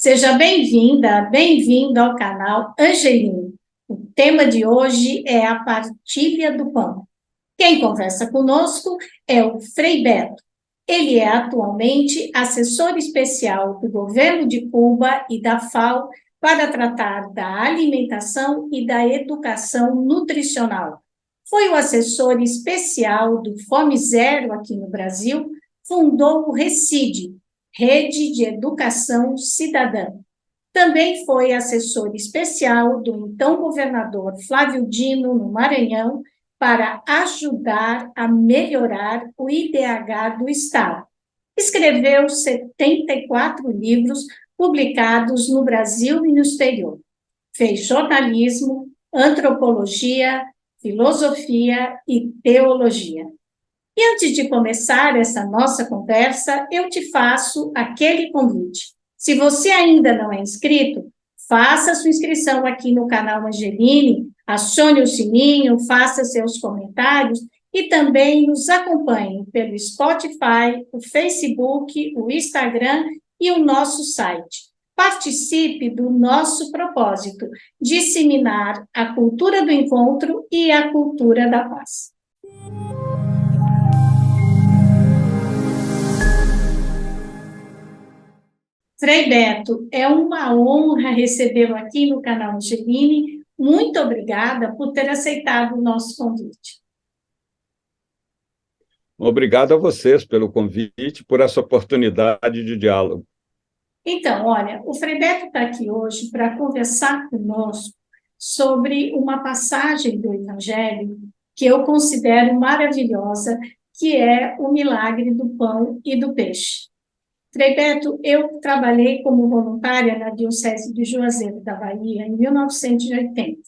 Seja bem-vinda, bem-vindo ao canal Angeline. O tema de hoje é a partilha do pão. Quem conversa conosco é o Frei Beto. Ele é atualmente assessor especial do governo de Cuba e da FAO para tratar da alimentação e da educação nutricional. Foi o assessor especial do Fome Zero aqui no Brasil, fundou o RECID, Rede de Educação Cidadã. Também foi assessor especial do então governador Flávio Dino, no Maranhão, para ajudar a melhorar o IDH do Estado. Escreveu 74 livros publicados no Brasil e no exterior. Fez jornalismo, antropologia, filosofia e teologia. E antes de começar essa nossa conversa, eu te faço aquele convite. Se você ainda não é inscrito, faça sua inscrição aqui no canal Angeline, acione o sininho, faça seus comentários e também nos acompanhe pelo Spotify, o Facebook, o Instagram e o nosso site. Participe do nosso propósito, disseminar a cultura do encontro e a cultura da paz. Frei Beto, é uma honra recebê-lo aqui no canal Angeline. Muito obrigada por ter aceitado o nosso convite. Obrigado a vocês pelo convite, por essa oportunidade de diálogo. Então, olha, o Frei Beto está aqui hoje para conversar conosco sobre uma passagem do Evangelho que eu considero maravilhosa, que é o milagre do pão e do peixe. Frei Beto, eu trabalhei como voluntária na Diocese de Juazeiro da Bahia em 1980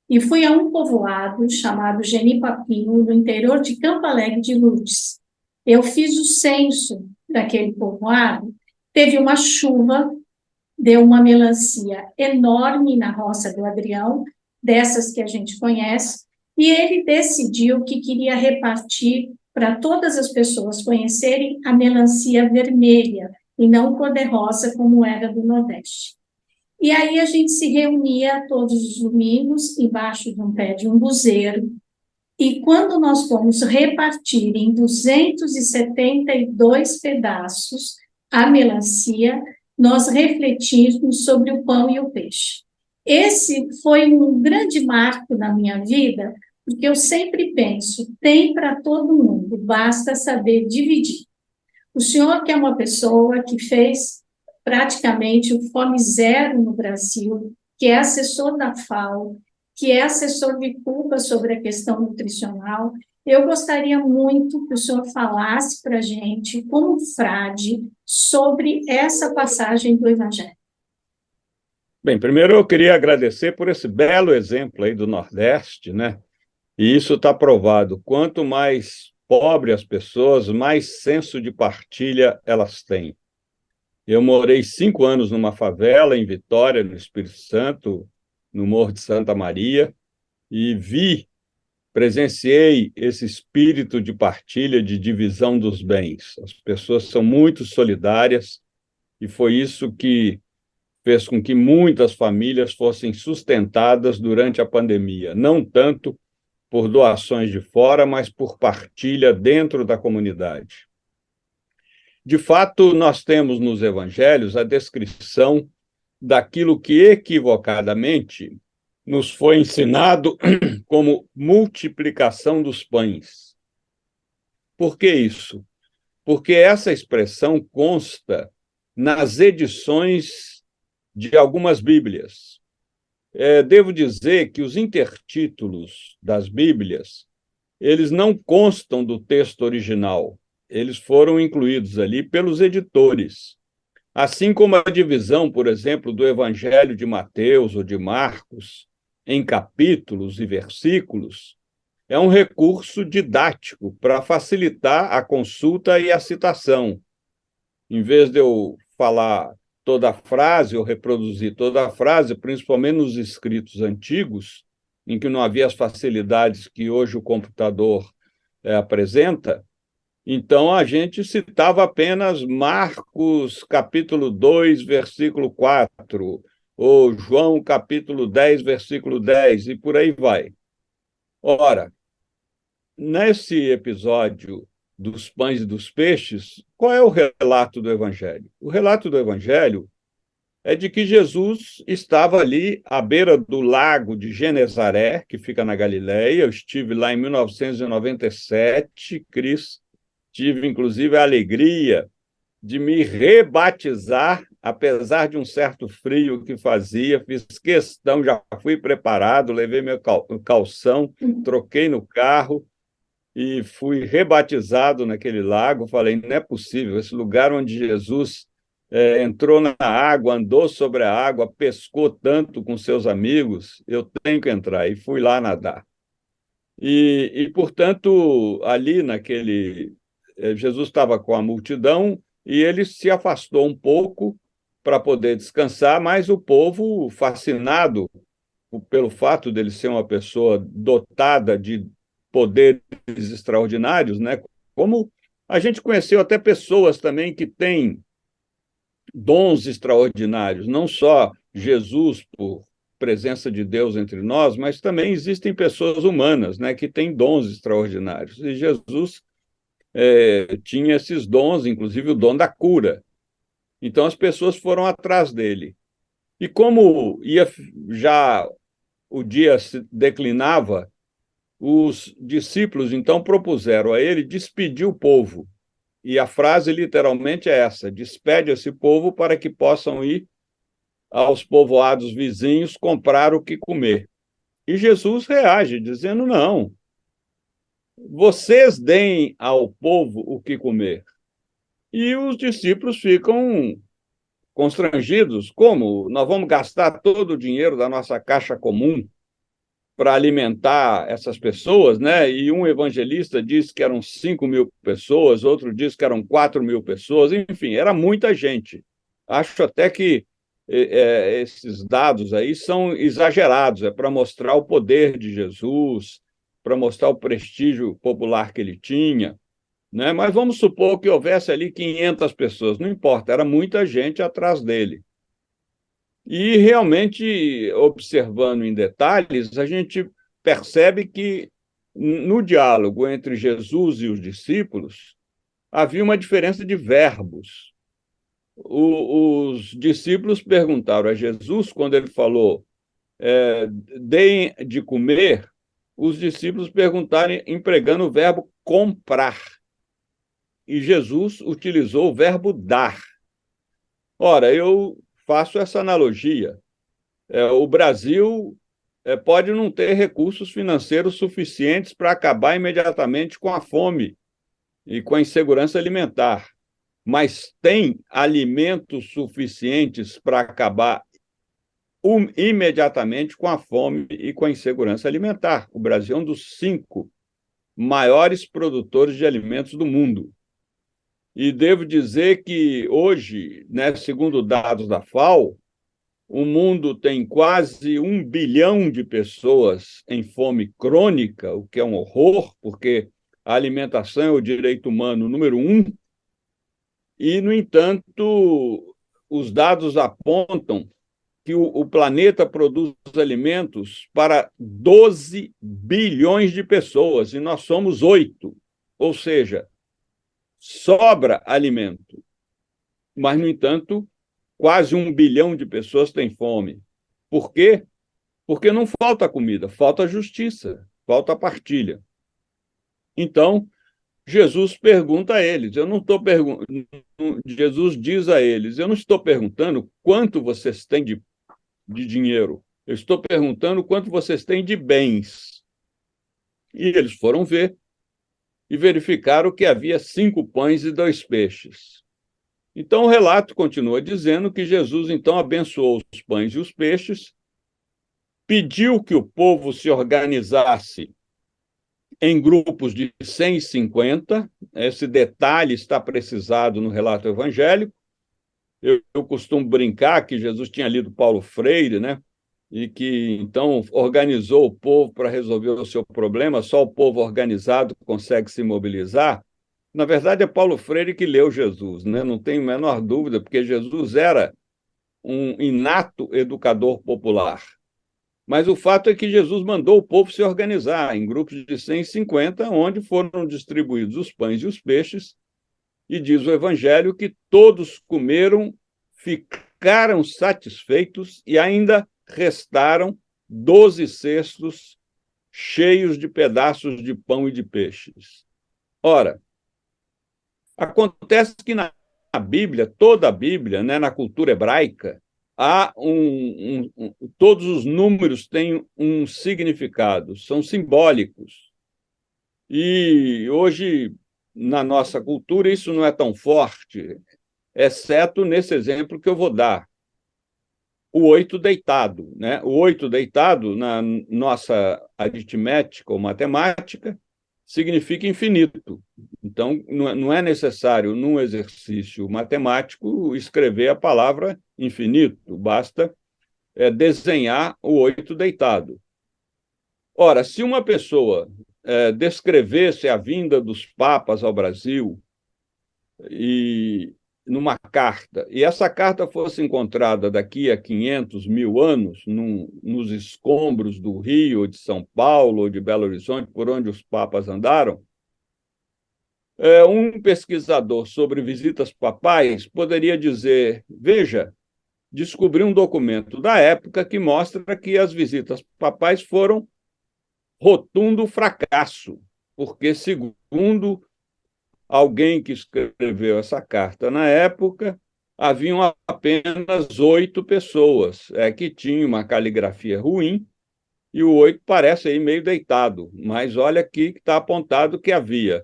e fui a um povoado chamado Genipapinho, no interior de Campo Alegre de Lourdes. Eu fiz o censo daquele povoado, teve uma chuva, deu uma melancia enorme na roça do Adrião, dessas que a gente conhece, e ele decidiu que queria repartir para todas as pessoas conhecerem a melancia vermelha, e não cor-de-rosa, como era do Nordeste. E aí a gente se reunia todos os domingos, embaixo de um pé de umbuzeiro, e quando nós fomos repartir em 272 pedaços a melancia, nós refletimos sobre o pão e o peixe. Esse foi um grande marco na minha vida, porque eu sempre penso, tem para todo mundo, basta saber dividir. O senhor, que é uma pessoa que fez praticamente o Fome Zero no Brasil, que é assessor da FAO, que é assessor de Cuba sobre a questão nutricional, eu gostaria muito que o senhor falasse para a gente, como frade, sobre essa passagem do Evangelho. Bem, primeiro eu queria agradecer por esse belo exemplo aí do Nordeste, né? E isso está provado. Quanto mais pobre as pessoas, mais senso de partilha elas têm. Eu morei 5 anos numa favela em Vitória, no Espírito Santo, no Morro de Santa Maria, e presenciei esse espírito de partilha, de divisão dos bens. As pessoas são muito solidárias e foi isso que fez com que muitas famílias fossem sustentadas durante a pandemia, não tanto por doações de fora, mas por partilha dentro da comunidade. De fato, nós temos nos evangelhos a descrição daquilo que equivocadamente nos foi ensinado como multiplicação dos pães. Por que isso? Porque essa expressão consta nas edições de algumas Bíblias. Devo dizer que os intertítulos das Bíblias, eles não constam do texto original, eles foram incluídos ali pelos editores. Assim como a divisão, por exemplo, do Evangelho de Mateus ou de Marcos em capítulos e versículos, é um recurso didático para facilitar a consulta e a citação. Em vez de eu falar toda a frase ou reproduzir toda a frase, principalmente nos escritos antigos, em que não havia as facilidades que hoje o computador apresenta, Então, a gente citava apenas Marcos, capítulo 2, versículo 4, ou João, capítulo 10, versículo 10, e por aí vai. Ora, nesse episódio dos pães e dos peixes, qual é o relato do Evangelho? O relato do Evangelho é de que Jesus estava ali à beira do lago de Genezaré, que fica na Galileia. Eu estive lá em 1997, Cris. Tive, inclusive, a alegria de me rebatizar, apesar de um certo frio que fazia. Fiz questão, já fui preparado, levei meu calção, troquei no carro e fui rebatizado naquele lago. Falei, não é possível, esse lugar onde Jesus entrou na água, andou sobre a água, pescou tanto com seus amigos, eu tenho que entrar. E fui lá nadar. Portanto, ali naquele. Jesus estava com a multidão e ele se afastou um pouco para poder descansar, mas o povo, fascinado pelo fato dele ser uma pessoa dotada de poderes extraordinários, né? Como a gente conheceu até pessoas também que têm dons extraordinários, não só Jesus, por presença de Deus entre nós, mas também existem pessoas humanas, né, que têm dons extraordinários. E Jesus tinha esses dons, inclusive o dom da cura. Então as pessoas foram atrás dele. E como ia já o dia se declinava, os discípulos então propuseram a ele despedir o povo. E a frase literalmente é essa: despede esse povo para que possam ir aos povoados vizinhos comprar o que comer. E Jesus reage, dizendo: não, vocês deem ao povo o que comer. E os discípulos ficam constrangidos. Como? Nós vamos gastar todo o dinheiro da nossa caixa comum para alimentar essas pessoas, né? E um evangelista disse que eram 5.000 pessoas, outro disse que eram 4.000 pessoas, enfim, era muita gente. Acho até que esses dados aí são exagerados, é para mostrar o poder de Jesus, para mostrar o prestígio popular que ele tinha, né? Mas vamos supor que houvesse ali 500 pessoas, não importa, era muita gente atrás dele. E realmente, observando em detalhes, a gente percebe que no diálogo entre Jesus e os discípulos havia uma diferença de verbos. Os discípulos perguntaram a Jesus, quando ele falou, deem de comer, os discípulos perguntaram empregando o verbo comprar. E Jesus utilizou o verbo dar. Ora, eu faço essa analogia. O Brasil pode não ter recursos financeiros suficientes para acabar imediatamente com a fome e com a insegurança alimentar, mas tem alimentos suficientes para acabar imediatamente com a fome e com a insegurança alimentar. O Brasil é um dos 5 maiores produtores de alimentos do mundo. E devo dizer que hoje, né, segundo dados da FAO, o mundo tem quase 1 bilhão de pessoas em fome crônica, o que é um horror, porque a alimentação é o direito humano número 1. E, no entanto, os dados apontam que o planeta produz alimentos para 12 bilhões de pessoas, e nós somos 8. Ou seja, sobra alimento. Mas, no entanto, quase 1 bilhão de pessoas têm fome. Por quê? Porque não falta comida, falta justiça, falta partilha. Então, Jesus pergunta a eles, eu não estou Jesus diz a eles, eu não estou perguntando quanto vocês têm de dinheiro, eu estou perguntando quanto vocês têm de bens. E eles foram ver e verificaram que havia 5 pães e 2 peixes. Então, o relato continua dizendo que Jesus, então, abençoou os pães e os peixes, pediu que o povo se organizasse em grupos de 150. Esse detalhe está precisado no relato evangélico. Eu costumo brincar que Jesus tinha lido Paulo Freire, né? E que, então, organizou o povo para resolver o seu problema. Só o povo organizado consegue se mobilizar. Na verdade, é Paulo Freire que leu Jesus, né? Não tenho a menor dúvida, porque Jesus era um inato educador popular. Mas o fato é que Jesus mandou o povo se organizar em grupos de 150, onde foram distribuídos os pães e os peixes, e diz o Evangelho que todos comeram, ficaram satisfeitos e ainda restaram 12 cestos cheios de pedaços de pão e de peixes. Ora, acontece que na Bíblia, toda a Bíblia, né, na cultura hebraica, há todos os números têm um significado, são simbólicos. E hoje, na nossa cultura, isso não é tão forte, exceto nesse exemplo que eu vou dar. O 8 deitado, né? O 8 deitado, na nossa aritmética ou matemática, significa infinito. Então, não é necessário, num exercício matemático, escrever a palavra infinito, basta desenhar o 8 deitado. Ora, se uma pessoa descrevesse a vinda dos papas ao Brasil e numa carta, e essa carta fosse encontrada daqui a 500 mil anos, nos escombros do Rio, ou de São Paulo, ou de Belo Horizonte, por onde os papas andaram, um pesquisador sobre visitas papais poderia dizer: veja, descobri um documento da época que mostra que as visitas papais foram rotundo fracasso, porque, segundo alguém que escreveu essa carta na época, haviam apenas 8 pessoas que tinham uma caligrafia ruim, e o 8 parece aí meio deitado, mas olha aqui que está apontado que havia,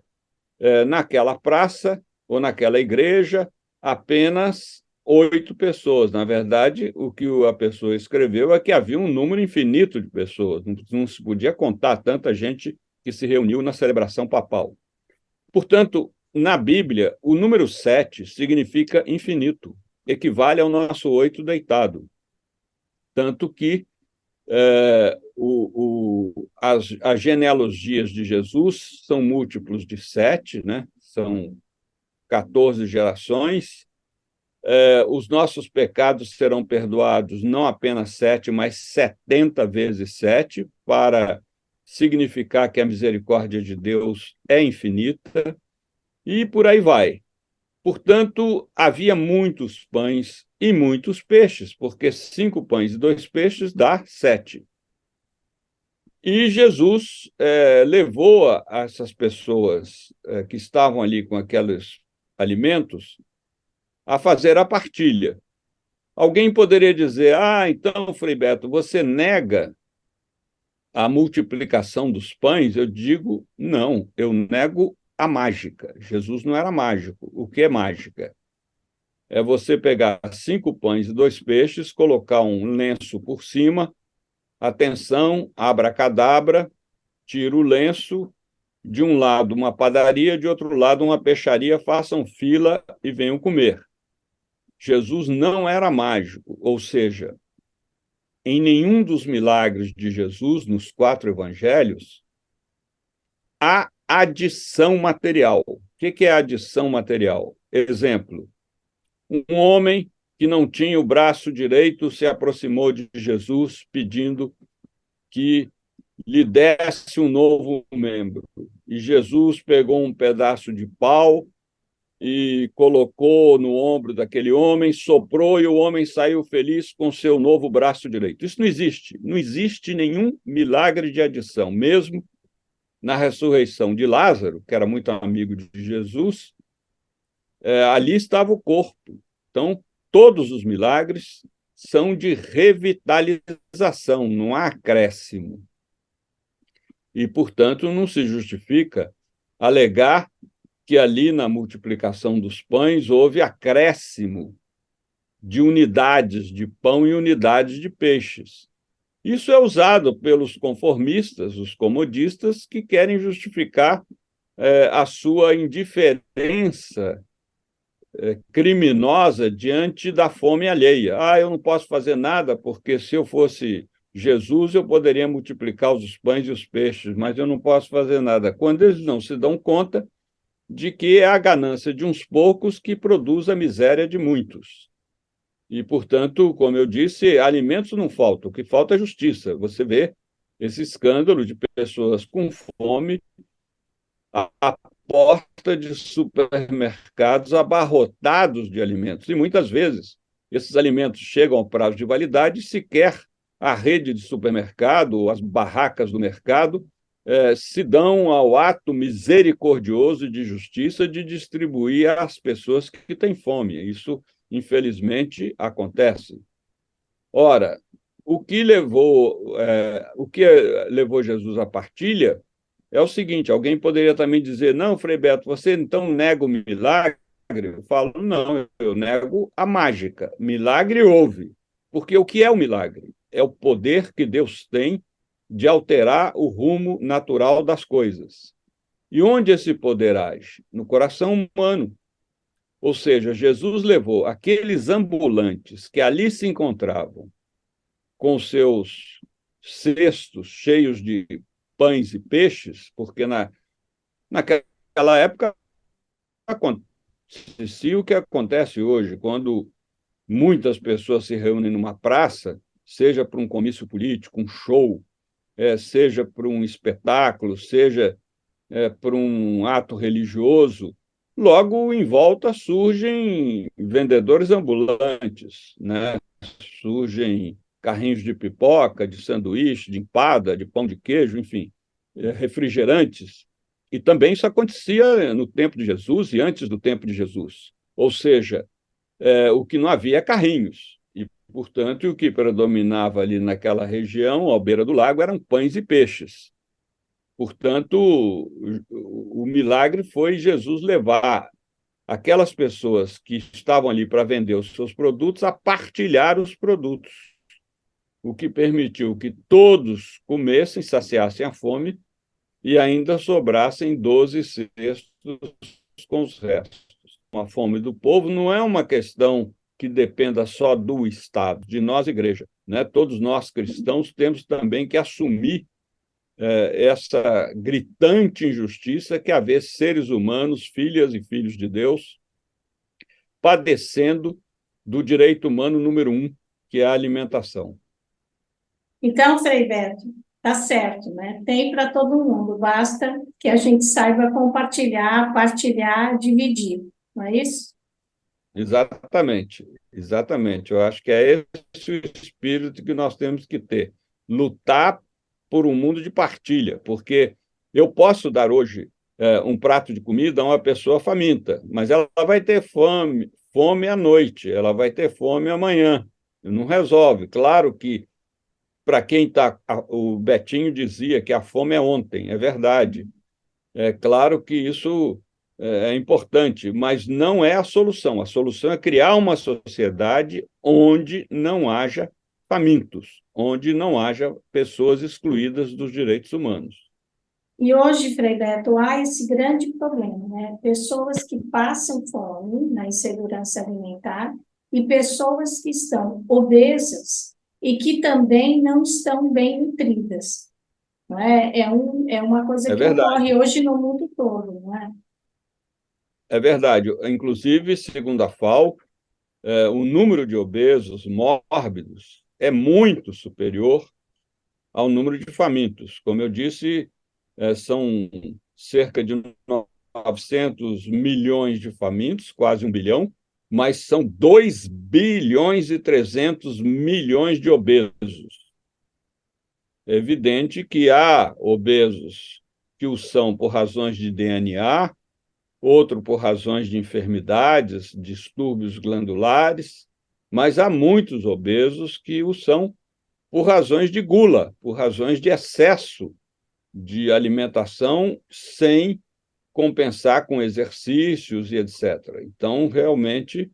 naquela praça ou naquela igreja, apenas 8 pessoas. Na verdade, o que a pessoa escreveu é que havia um número infinito de pessoas, não se podia contar tanta gente que se reuniu na celebração papal. Portanto, na Bíblia, o número 7 significa infinito, equivale ao nosso 8 deitado. Tanto que as genealogias de Jesus são múltiplos de 7, né? São 14 gerações. Os nossos pecados serão perdoados não apenas 7, mas 70 vezes 7, para significar que a misericórdia de Deus é infinita, e por aí vai. Portanto, havia muitos pães e muitos peixes, porque 5 pães e 2 peixes dá 7. E Jesus levou a essas pessoas que estavam ali com aqueles alimentos a fazer a partilha. Alguém poderia dizer: então, Frei Beto, você nega a multiplicação dos pães? Eu digo: não, eu nego a mágica. Jesus não era mágico. O que é mágica? É você pegar 5 pães e 2 peixes, colocar um lenço por cima, atenção, abracadabra, tira o lenço, de um lado uma padaria, de outro lado uma peixaria, façam fila e venham comer. Jesus não era mágico, ou seja, em nenhum dos milagres de Jesus, nos 4 evangelhos, há adição material. O que é adição material? Exemplo: um homem que não tinha o braço direito se aproximou de Jesus pedindo que lhe desse um novo membro. E Jesus pegou um pedaço de pau e colocou no ombro daquele homem, soprou, e o homem saiu feliz com seu novo braço direito. Isso não existe. Não existe nenhum milagre de adição. Mesmo na ressurreição de Lázaro, que era muito amigo de Jesus, ali estava o corpo. Então, todos os milagres são de revitalização, não há acréscimo. E, portanto, não se justifica alegar que ali na multiplicação dos pães houve acréscimo de unidades de pão e unidades de peixes. Isso é usado pelos conformistas, os comodistas, que querem justificar a sua indiferença criminosa diante da fome alheia. Eu não posso fazer nada, porque se eu fosse Jesus, eu poderia multiplicar os pães e os peixes, mas eu não posso fazer nada. Quando eles não se dão conta de que é a ganância de uns poucos que produz a miséria de muitos. E, portanto, como eu disse, alimentos não faltam, o que falta é justiça. Você vê esse escândalo de pessoas com fome à porta de supermercados abarrotados de alimentos. E muitas vezes esses alimentos chegam ao prazo de validade e sequer a rede de supermercado, as barracas do mercado, se dão ao ato misericordioso de justiça de distribuir às pessoas que têm fome. Isso, infelizmente, acontece. Ora, o que levou Jesus à partilha é o seguinte: alguém poderia também dizer, não, Frei Beto, você então nega o milagre? Eu falo, não, eu nego a mágica. Milagre houve. Porque o que é o milagre? É o poder que Deus tem de alterar o rumo natural das coisas. E onde esse poder age? No coração humano. Ou seja, Jesus levou aqueles ambulantes que ali se encontravam com seus cestos cheios de pães e peixes, porque naquela época acontecia o que acontece hoje, quando muitas pessoas se reúnem numa praça, seja para um comício político, um show, seja para um espetáculo, seja por um ato religioso, logo em volta surgem vendedores ambulantes, né? Surgem carrinhos de pipoca, de sanduíche, de empada, de pão de queijo, enfim, refrigerantes. E também isso acontecia no tempo de Jesus e antes do tempo de Jesus. Ou seja, o que não havia é carrinhos. E, portanto, o que predominava ali naquela região, à beira do lago, eram pães e peixes. Portanto, o milagre foi Jesus levar aquelas pessoas que estavam ali para vender os seus produtos a partilhar os produtos, o que permitiu que todos comessem, saciassem a fome e ainda sobrassem 12 cestos com os restos. A fome do povo não é uma questão que dependa só do Estado, de nós, igreja, né? Todos nós cristãos temos também que assumir essa gritante injustiça que é haver seres humanos, filhas e filhos de Deus, padecendo do direito humano número 1, que é a alimentação. Então, Frei Beto, tá certo, né? Tem para todo mundo, basta que a gente saiba compartilhar, partilhar, dividir, não é isso? Exatamente, exatamente. Eu acho que é esse o espírito que nós temos que ter. Lutar por um mundo de partilha, porque eu posso dar hoje um prato de comida a uma pessoa faminta, mas ela vai ter fome à noite, ela vai ter fome amanhã. Não resolve. Claro que para quem está. O Betinho dizia que a fome é ontem, é verdade. É claro que isso é importante, mas não é a solução. A solução é criar uma sociedade onde não haja famintos, onde não haja pessoas excluídas dos direitos humanos. E hoje, Frei Beto, há esse grande problema, né? Pessoas que passam fome na insegurança alimentar e pessoas que estão obesas e que também não estão bem nutridas. Não é? É uma coisa É que verdade, ocorre hoje no mundo todo, não é? é verdade. Inclusive, segundo a FAO, o número de obesos mórbidos é muito superior ao número de famintos. Como eu disse, são cerca de 900 milhões de famintos, quase 1 bilhão, mas são 2 bilhões e 300 milhões de obesos. É evidente que há obesos que o são por razões de DNA, outro por razões de enfermidades, distúrbios glandulares, mas há muitos obesos que o são por razões de gula, por razões de excesso de alimentação sem compensar com exercícios e etc. Então, realmente,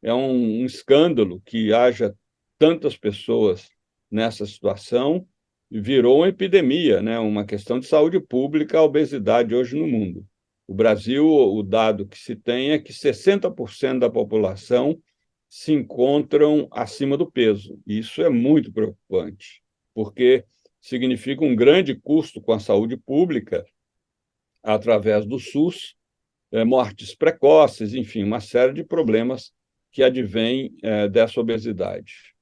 é um escândalo que haja tantas pessoas nessa situação e virou uma epidemia, né? Uma questão de saúde pública, a obesidade hoje no mundo. O Brasil, o dado que se tem é que 60% da população se encontram acima do peso. Isso é muito preocupante, porque significa um grande custo com a saúde pública através do SUS mortes precoces, enfim, uma série de problemas que advêm dessa obesidade.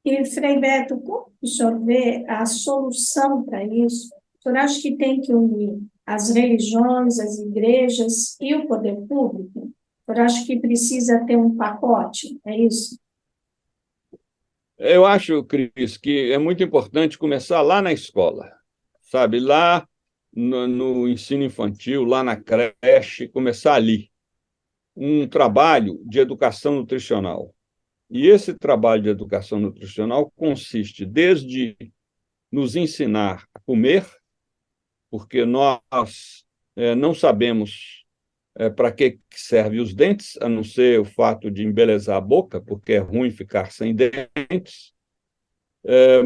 E, Frei Beto, como o senhor vê a solução para isso? O senhor acha que tem que unir as religiões, as igrejas e o poder público? O senhor acha que precisa ter um pacote? É isso? Eu acho, Cris, que é muito importante começar lá na escola, sabe? Lá no ensino infantil, lá na creche, começar ali. Um trabalho de educação nutricional. E esse trabalho de educação nutricional consiste desde nos ensinar a comer, porque nós não sabemos para que servem os dentes, a não ser o fato de embelezar a boca, porque é ruim ficar sem dentes,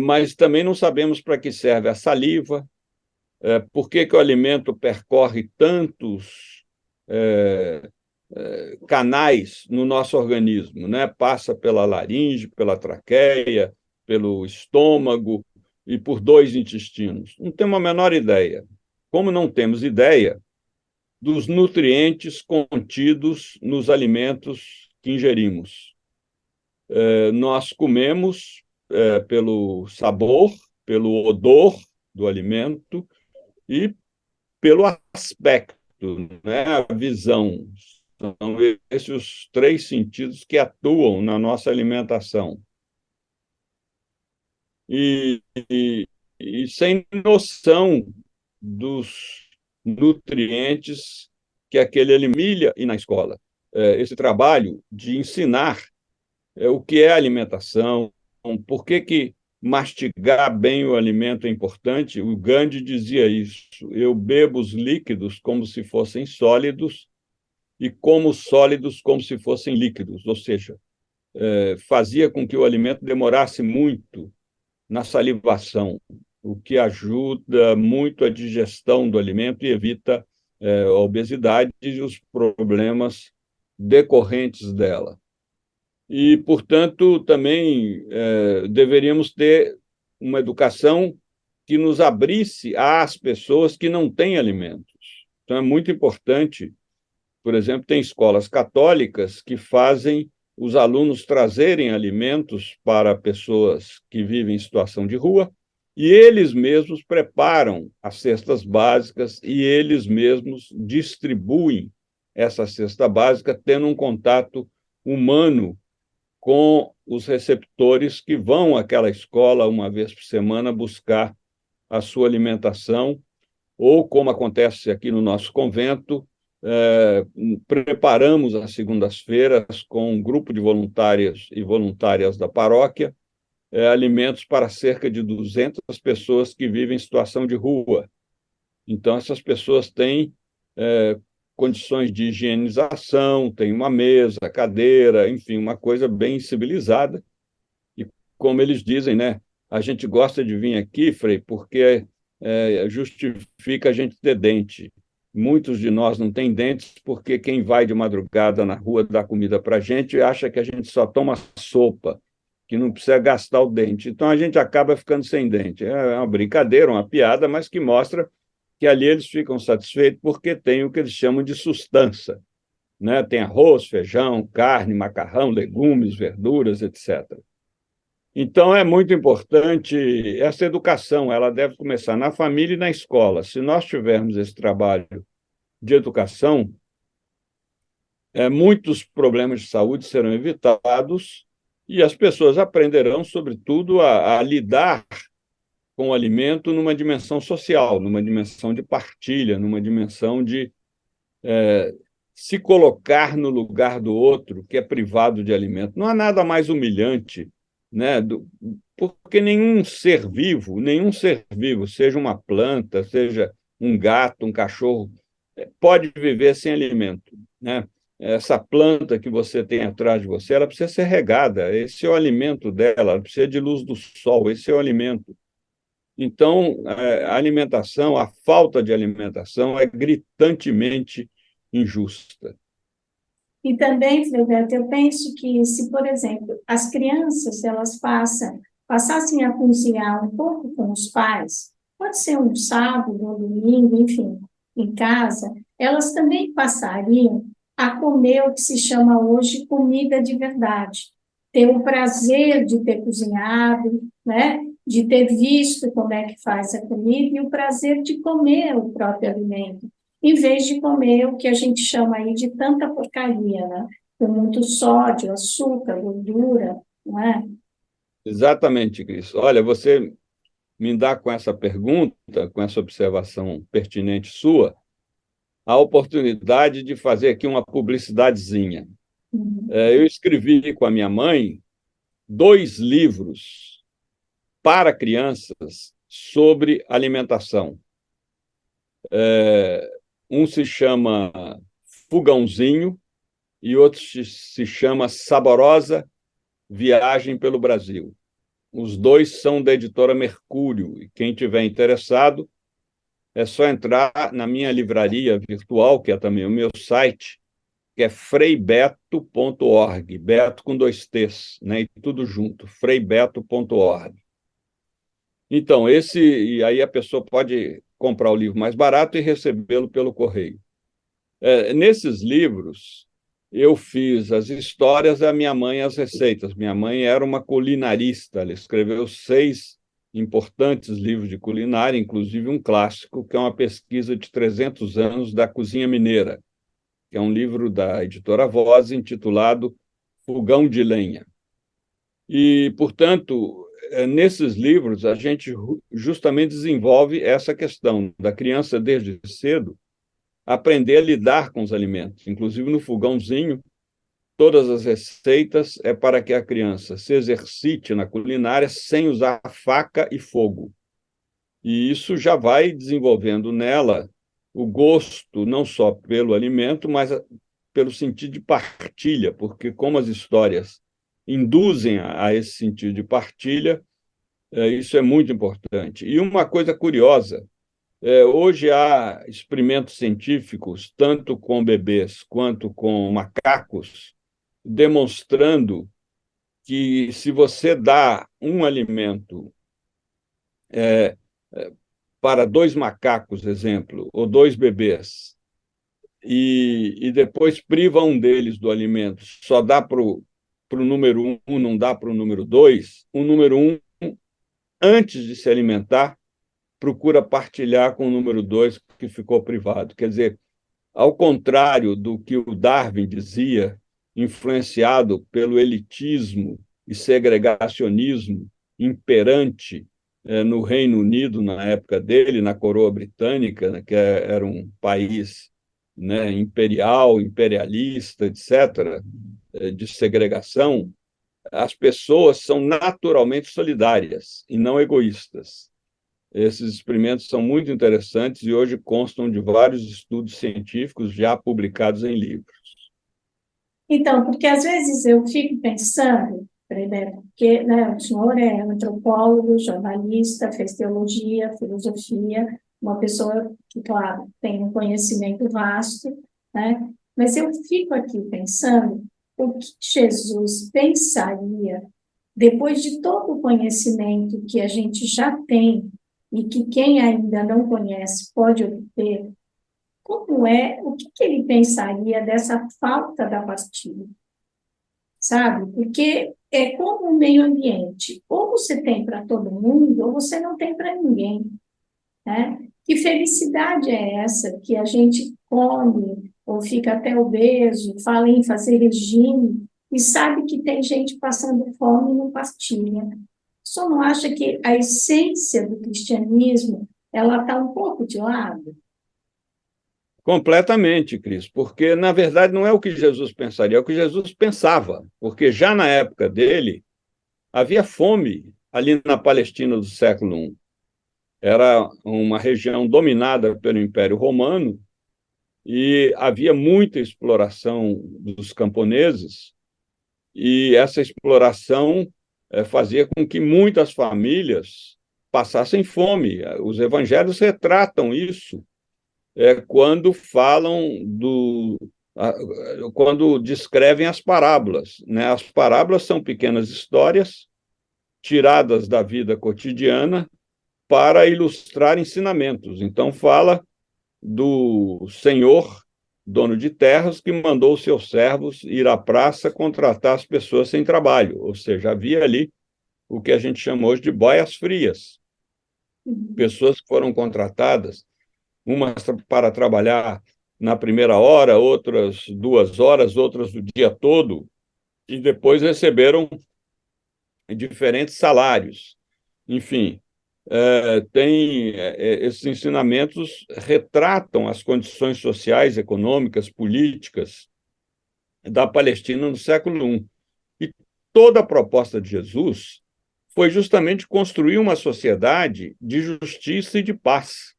mas também não sabemos para que serve a saliva, por que o alimento percorre tantos canais no nosso organismo, né? Passa pela laringe, pela traqueia, pelo estômago e por 2 intestinos. Não temos a menor ideia. Como não temos ideia dos nutrientes contidos nos alimentos que ingerimos. Nós comemos pelo sabor, pelo odor do alimento e pelo aspecto, né? A visão. São esses os 3 sentidos que atuam na nossa alimentação. E sem noção dos nutrientes que aquele alimenta e na escola. Esse trabalho de ensinar o que é alimentação, por que mastigar bem o alimento é importante. O Gandhi dizia isso: eu bebo os líquidos como se fossem sólidos e como sólidos como se fossem líquidos, ou seja, fazia com que o alimento demorasse muito na salivação, o que ajuda muito a digestão do alimento e evita a obesidade e os problemas decorrentes dela. E, portanto, também deveríamos ter uma educação que nos abrisse às pessoas que não têm alimentos. Então, é muito importante. Por exemplo, tem escolas católicas que fazem os alunos trazerem alimentos para pessoas que vivem em situação de rua, e eles mesmos preparam as cestas básicas e eles mesmos distribuem essa cesta básica, tendo um contato humano com os receptores que vão àquela escola uma vez por semana buscar a sua alimentação, ou, como acontece aqui no nosso convento, preparamos as segundas-feiras com um grupo de voluntárias e voluntárias da paróquia alimentos para cerca de 200 pessoas que vivem em situação de rua. Então, essas pessoas têm condições de higienização, têm uma mesa, cadeira, enfim, uma coisa bem civilizada. E, como eles dizem, né, a gente gosta de vir aqui, Frei, porque justifica a gente ter dente. Muitos de nós não têm dentes porque quem vai de madrugada na rua dar comida para a gente acha que a gente só toma sopa, que não precisa gastar o dente. Então, a gente acaba ficando sem dente. É uma brincadeira, uma piada, mas que mostra que ali eles ficam satisfeitos porque tem o que eles chamam de sustância, né? Tem arroz, feijão, carne, macarrão, legumes, verduras, etc. Então, é muito importante essa educação, ela deve começar na família e na escola. Se nós tivermos esse trabalho de educação, muitos problemas de saúde serão evitados e as pessoas aprenderão, sobretudo, a lidar com o alimento numa dimensão social, numa dimensão de partilha, numa dimensão de se colocar no lugar do outro que é privado de alimento. Não há nada mais humilhante, né, porque nenhum ser vivo, seja uma planta, seja um gato, um cachorro, pode viver sem alimento, né? Essa planta que você tem atrás de você, ela precisa ser regada, esse é o alimento dela, ela precisa de luz do sol, esse é o alimento. Então, a alimentação, a falta de alimentação é gritantemente injusta. E também, Frederico, eu penso que se, por exemplo, as crianças elas passassem a cozinhar um pouco com os pais, pode ser um sábado, um domingo, enfim, em casa, elas também passariam a comer o que se chama hoje comida de verdade, ter o prazer de ter cozinhado, né? De ter visto como é que faz a comida e o prazer de comer o próprio alimento, em vez de comer o que a gente chama aí de tanta porcaria, né? Com muito sódio, açúcar, gordura, não é? Exatamente, Cris. Olha, você me dá com essa pergunta, com essa observação pertinente sua, a oportunidade de fazer aqui uma publicidadezinha. Uhum. Eu escrevi com a minha mãe 2 livros para crianças sobre alimentação. Um se chama Fogãozinho e outro se chama Saborosa Viagem pelo Brasil. Os 2 são da editora Mercúrio, e quem tiver interessado é só entrar na minha livraria virtual, que é também o meu site, que é freibeto.org, Beto com 2 T's, né? E tudo junto, freibeto.org. Então, e aí a pessoa pode comprar o livro mais barato e recebê-lo pelo correio. Nesses livros, eu fiz as histórias da minha mãe, as receitas. Minha mãe era uma culinarista, ela escreveu 6 importantes livros de culinária, inclusive um clássico, que é uma pesquisa de 300 anos da cozinha mineira, que é um livro da editora Voz, intitulado Fogão de Lenha. E, portanto, nesses livros, a gente justamente desenvolve essa questão da criança, desde cedo, aprender a lidar com os alimentos. Inclusive, no fogãozinho, todas as receitas é para que a criança se exercite na culinária sem usar faca e fogo. E isso já vai desenvolvendo nela o gosto, não só pelo alimento, mas pelo sentido de partilha, porque como as histórias induzem a esse sentido de partilha, isso é muito importante. E uma coisa curiosa, hoje há experimentos científicos, tanto com bebês quanto com macacos, demonstrando que se você dá um alimento é, para 2 macacos, exemplo, ou 2 bebês, e depois priva um deles do alimento, só dá para o número 1, não dá para o número 2, o número 1, antes de se alimentar, procura partilhar com o número 2 que ficou privado. Quer dizer, ao contrário do que o Darwin dizia, influenciado pelo elitismo e segregacionismo imperante no Reino Unido na época dele, na coroa britânica, né, que era um país, né, imperial, imperialista, etc., de segregação, as pessoas são naturalmente solidárias e não egoístas. Esses experimentos são muito interessantes e hoje constam de vários estudos científicos já publicados em livros. Então, porque às vezes eu fico pensando, porque, né, o senhor é antropólogo, jornalista, fez teologia, filosofia, uma pessoa que, claro, tem um conhecimento vasto, né? Mas eu fico aqui pensando o que Jesus pensaria depois de todo o conhecimento que a gente já tem e que quem ainda não conhece pode obter, como é, o que ele pensaria dessa falta da partilha, sabe? Porque é como o meio ambiente, ou você tem para todo mundo, ou você não tem para ninguém, né? Que felicidade é essa que a gente come, ou fica até obeso, fala em fazer regime, e sabe que tem gente passando fome e não partilha. Só não acha que a essência do cristianismo, ela está um pouco de lado? Completamente, Cris, porque, na verdade, não é o que Jesus pensaria, é o que Jesus pensava, porque já na época dele havia fome ali na Palestina do século I. Era uma região dominada pelo Império Romano e havia muita exploração dos camponeses, e essa exploração fazia com que muitas famílias passassem fome. Os evangelhos retratam isso quando falam quando descrevem as parábolas, né? As parábolas são pequenas histórias tiradas da vida cotidiana para ilustrar ensinamentos. Então, fala do senhor, dono de terras, que mandou seus servos ir à praça contratar as pessoas sem trabalho, ou seja, havia ali o que a gente chama hoje de boias frias, pessoas que foram contratadas, umas para trabalhar na primeira hora, outras 2 horas, outras o dia todo, e depois receberam diferentes salários. Enfim, esses ensinamentos retratam as condições sociais, econômicas, políticas da Palestina no século I. E toda a proposta de Jesus foi justamente construir uma sociedade de justiça e de paz.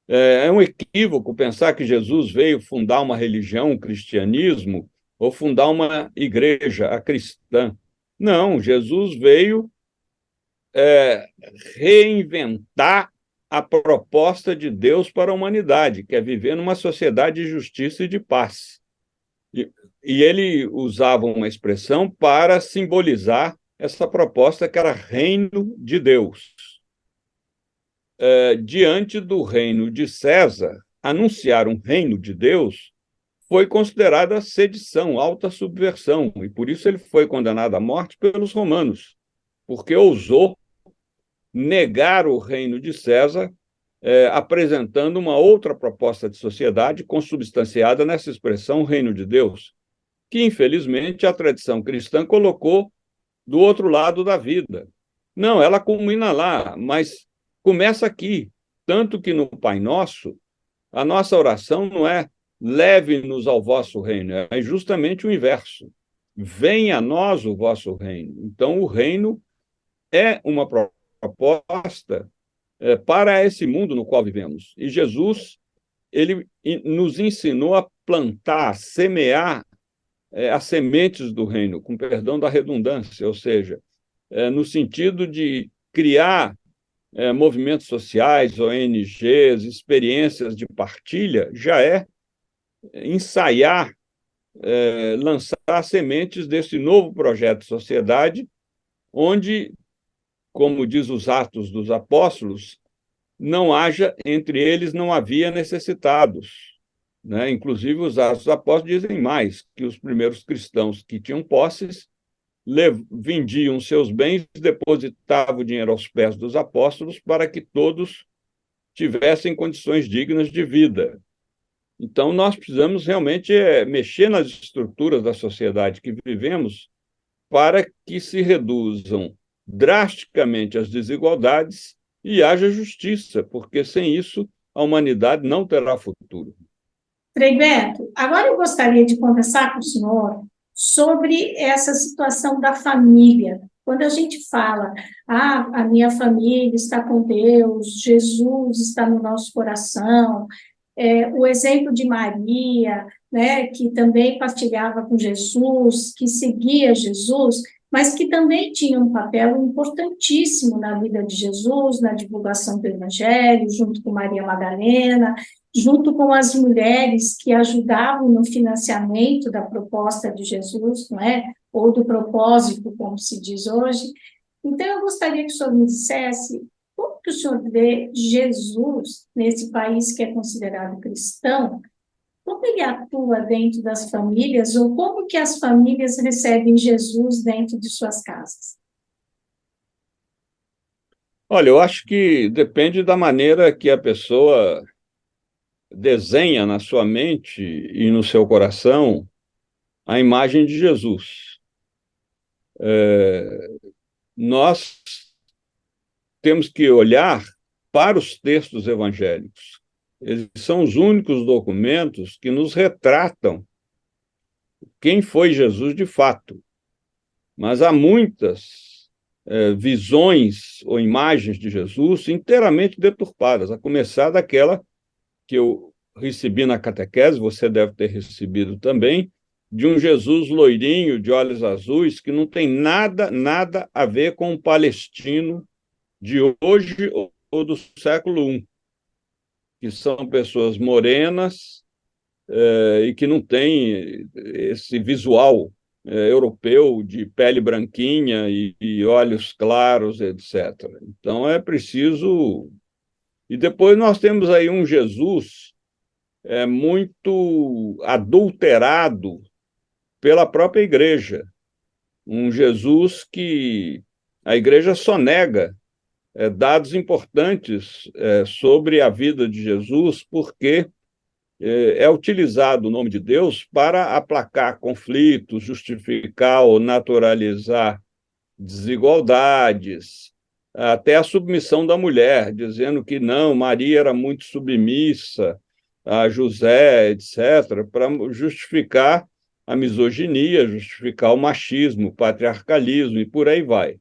É um equívoco pensar que Jesus veio fundar uma religião, o cristianismo, ou fundar uma igreja, a cristã. Não, Jesus veio reinventar a proposta de Deus para a humanidade, que é viver numa sociedade de justiça e de paz. E ele usava uma expressão para simbolizar essa proposta que era reino de Deus. Diante do reino de César, anunciar um reino de Deus foi considerada sedição, alta subversão, e por isso ele foi condenado à morte pelos romanos, porque ousou negar o reino de César, apresentando uma outra proposta de sociedade consubstanciada nessa expressão reino de Deus, que, infelizmente, a tradição cristã colocou do outro lado da vida. Não, ela culmina lá, mas começa aqui. Tanto que no Pai Nosso, a nossa oração não é leve-nos ao vosso reino, é justamente o inverso. Venha a nós o vosso reino. Então, o reino é uma proposta para esse mundo no qual vivemos. E Jesus, ele nos ensinou a plantar, a semear as sementes do reino, com perdão da redundância, ou seja, no sentido de criar movimentos sociais, ONGs, experiências de partilha, já é ensaiar, lançar sementes desse novo projeto de sociedade, onde, como diz os Atos dos Apóstolos, não haja, entre eles não havia necessitados. Né? Inclusive, os Atos dos Apóstolos dizem mais, que os primeiros cristãos que tinham posses vendiam seus bens, depositavam o dinheiro aos pés dos apóstolos para que todos tivessem condições dignas de vida. Então, nós precisamos realmente mexer nas estruturas da sociedade que vivemos para que se reduzam drasticamente as desigualdades e haja justiça, porque sem isso a humanidade não terá futuro. Frei Beto, agora eu gostaria de conversar com o senhor sobre essa situação da família. Quando a gente fala, a minha família está com Deus, Jesus está no nosso coração, o exemplo de Maria, né, que também partilhava com Jesus, que seguia Jesus, mas que também tinha um papel importantíssimo na vida de Jesus, na divulgação do Evangelho, junto com Maria Madalena, junto com as mulheres que ajudavam no financiamento da proposta de Jesus, não é? Ou do propósito, como se diz hoje. Então, eu gostaria que o senhor me dissesse como que o senhor vê Jesus nesse país que é considerado cristão, como ele atua dentro das famílias, ou como que as famílias recebem Jesus dentro de suas casas? Olha, eu acho que depende da maneira que a pessoa desenha na sua mente e no seu coração a imagem de Jesus. Nós temos que olhar para os textos evangélicos. Eles são os únicos documentos que nos retratam quem foi Jesus de fato. Mas há muitas visões ou imagens de Jesus inteiramente deturpadas, a começar daquela que eu recebi na catequese, você deve ter recebido também, de um Jesus loirinho, de olhos azuis, que não tem nada a ver com o palestino de hoje ou do século I, que são pessoas morenas e que não têm esse visual europeu de pele branquinha e olhos claros, etc. Então, é preciso... E depois nós temos aí um Jesus é muito adulterado pela própria igreja. Um Jesus que a igreja só nega dados importantes sobre a vida de Jesus, porque é utilizado o nome de Deus para aplacar conflitos, justificar ou naturalizar desigualdades, até a submissão da mulher, dizendo que não, Maria era muito submissa a José, etc., para justificar a misoginia, justificar o machismo, o patriarcalismo e por aí vai.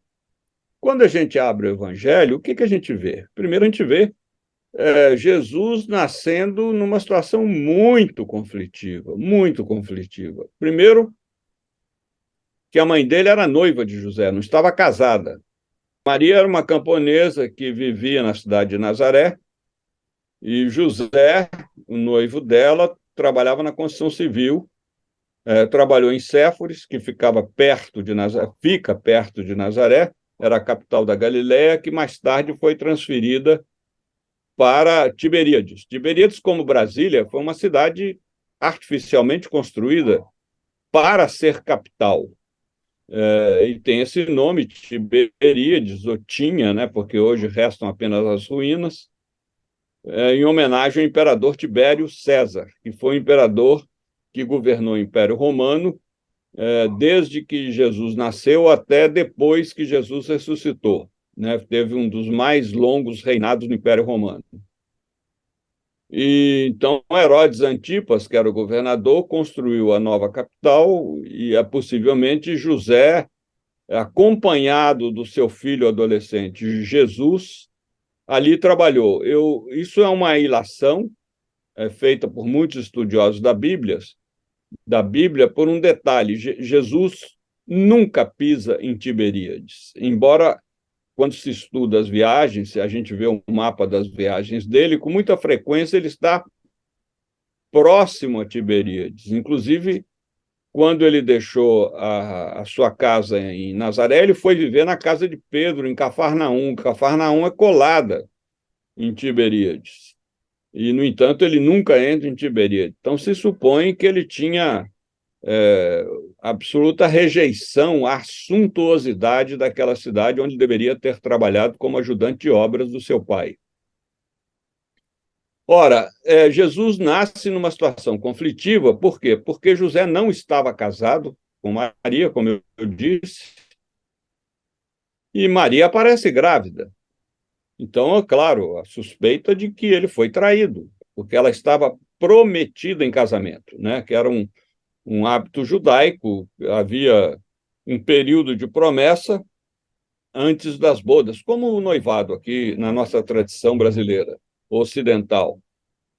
Quando a gente abre o Evangelho, o que a gente vê? Primeiro, a gente vê Jesus nascendo numa situação muito conflitiva, muito conflitiva. Primeiro, que a mãe dele era noiva de José, não estava casada. Maria era uma camponesa que vivia na cidade de Nazaré, e José, o noivo dela, trabalhava na construção civil, trabalhou em Séforis, que ficava perto de Nazaré, fica perto de Nazaré, era a capital da Galiléia, que mais tarde foi transferida para Tiberíades. Tiberíades, como Brasília, foi uma cidade artificialmente construída para ser capital. E tem esse nome, Tiberíades, ou tinha, né, porque hoje restam apenas as ruínas, em homenagem ao imperador Tibério César, que foi o imperador que governou o Império Romano desde que Jesus nasceu até depois que Jesus ressuscitou. Né? Teve um dos mais longos reinados no Império Romano. E então Herodes Antipas, que era o governador, construiu a nova capital e possivelmente José, acompanhado do seu filho adolescente Jesus, ali trabalhou. Isso é uma ilação feita por muitos estudiosos da Bíblia por um detalhe: Jesus nunca pisa em Tiberíades, embora quando se estuda as viagens, se a gente vê um mapa das viagens dele, com muita frequência ele está próximo a Tiberíades. Inclusive, quando ele deixou a sua casa em Nazaré, ele foi viver na casa de Pedro, em Cafarnaum. Cafarnaum é colada em Tiberíades. E, no entanto, ele nunca entra em Tiberíades. Então, se supõe que ele tinha absoluta rejeição à suntuosidade daquela cidade onde deveria ter trabalhado como ajudante de obras do seu pai. Ora, Jesus nasce numa situação conflitiva, por quê? Porque José não estava casado com Maria, como eu disse, e Maria aparece grávida. Então, é claro, a suspeita de que ele foi traído, porque ela estava prometida em casamento, né? Que era um hábito judaico, havia um período de promessa antes das bodas, como o noivado aqui na nossa tradição brasileira, ocidental.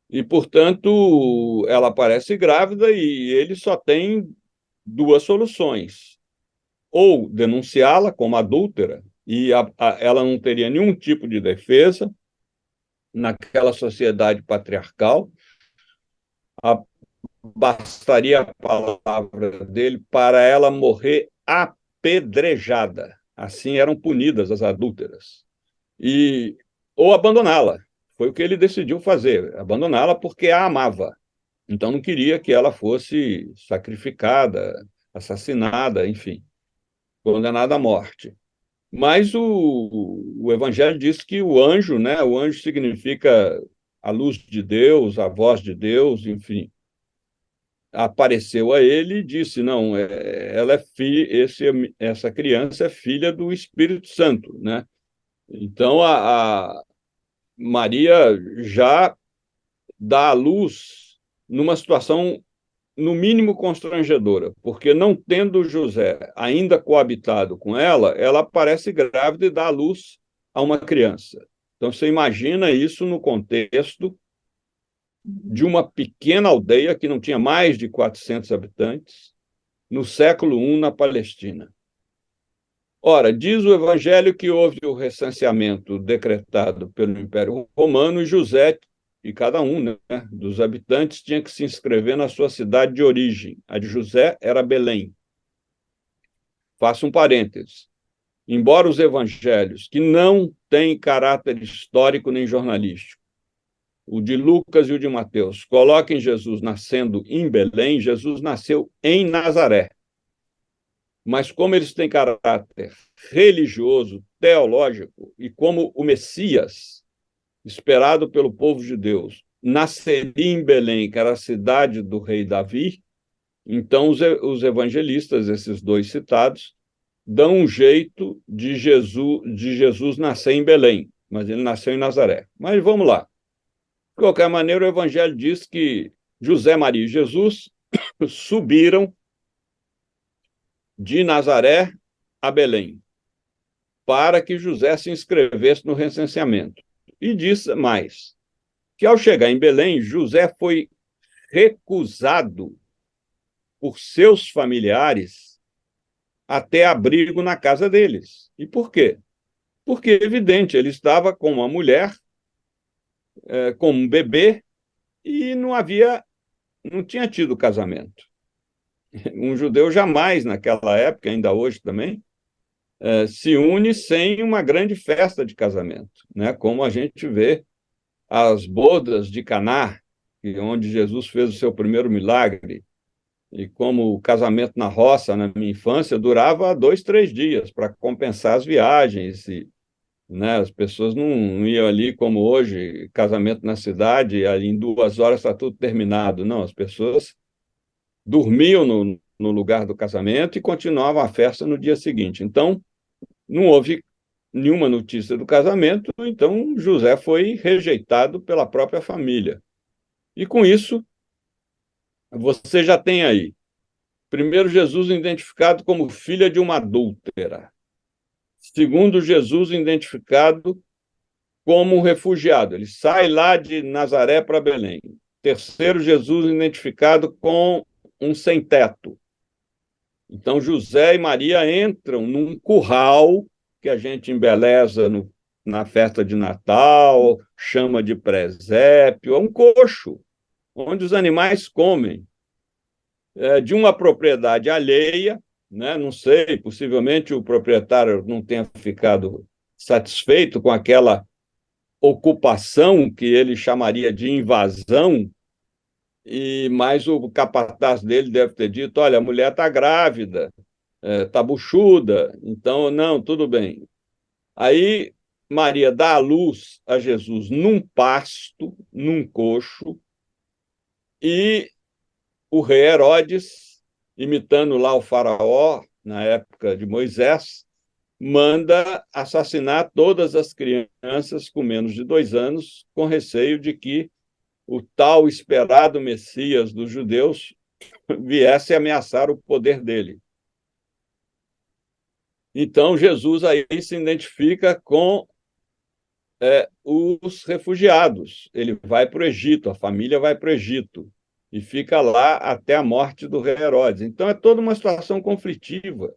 E, portanto, ela aparece grávida e ele só tem duas soluções: ou denunciá-la como adúltera, e ela não teria nenhum tipo de defesa naquela sociedade patriarcal, bastaria a palavra dele para ela morrer apedrejada. Assim eram punidas as adúlteras. Ou abandoná-la. Foi o que ele decidiu fazer, abandoná-la porque a amava. Então não queria que ela fosse sacrificada, assassinada, enfim, condenada à morte. Mas o Evangelho diz que o anjo, né? O anjo significa a luz de Deus, a voz de Deus, enfim, apareceu a ele e disse: não, ela essa criança é filha do Espírito Santo, né? Então a Maria já dá à luz numa situação no mínimo constrangedora, porque não tendo José ainda coabitado com ela, ela aparece grávida e dá à luz a uma criança. Então você imagina isso no contexto de uma pequena aldeia que não tinha mais de 400 habitantes, no século I, na Palestina. Ora, diz o Evangelho que houve o recenseamento decretado pelo Império Romano e José, e cada um, né, dos habitantes tinha que se inscrever na sua cidade de origem. A de José era Belém. Faço um parênteses. Embora os evangelhos, que não têm caráter histórico nem jornalístico, o de Lucas e o de Mateus, coloquem Jesus nascendo em Belém, Jesus nasceu em Nazaré. Mas como eles têm caráter religioso, teológico, e como o Messias, esperado pelo povo de Deus, nasceria em Belém, que era a cidade do rei Davi, então os evangelistas, esses dois citados, dão um jeito de Jesus nascer em Belém, mas ele nasceu em Nazaré. Mas vamos lá. De qualquer maneira, o evangelho diz que José, Maria e Jesus subiram de Nazaré a Belém, para que José se inscrevesse no recenseamento. E diz mais, que ao chegar em Belém, José foi recusado por seus familiares até abrigo na casa deles. E por quê? Porque, evidente, ele estava com uma mulher, com um bebê, e não tinha tido casamento. Um judeu jamais, naquela época, ainda hoje também, se une sem uma grande festa de casamento, né? Como a gente vê as bodas de Caná, onde Jesus fez o seu primeiro milagre, e como o casamento na roça, na minha infância, durava 2, 3 dias para compensar as viagens, né? As pessoas não iam ali como hoje, casamento na cidade, ali em 2 horas está tudo terminado. Não, as pessoas dormiam no lugar do casamento e continuavam a festa no dia seguinte. Então, não houve nenhuma notícia do casamento, então José foi rejeitado pela própria família. E com isso, você já tem aí, primeiro, Jesus identificado como filha de uma adúltera. Segundo, Jesus identificado como um refugiado. Ele sai lá de Nazaré para Belém. Terceiro, Jesus identificado com um sem-teto. Então, José e Maria entram num curral que a gente embeleza na festa de Natal, chama de presépio, é um coxo, onde os animais comem, de uma propriedade alheia, né? Não sei, possivelmente o proprietário não tenha ficado satisfeito com aquela ocupação que ele chamaria de invasão, mas o capataz dele deve ter dito: olha, a mulher está grávida, está buchuda, então, não, tudo bem. Aí Maria dá à luz a Jesus num pasto, num coxo, e o rei Herodes, imitando lá o faraó, na época de Moisés, manda assassinar todas as crianças com menos de 2 anos, com receio de que o tal esperado Messias dos judeus viesse ameaçar o poder dele. Então, Jesus aí se identifica com os refugiados. Ele vai para o Egito, a família vai para o Egito e fica lá até a morte do rei Herodes. Então, é toda uma situação conflitiva.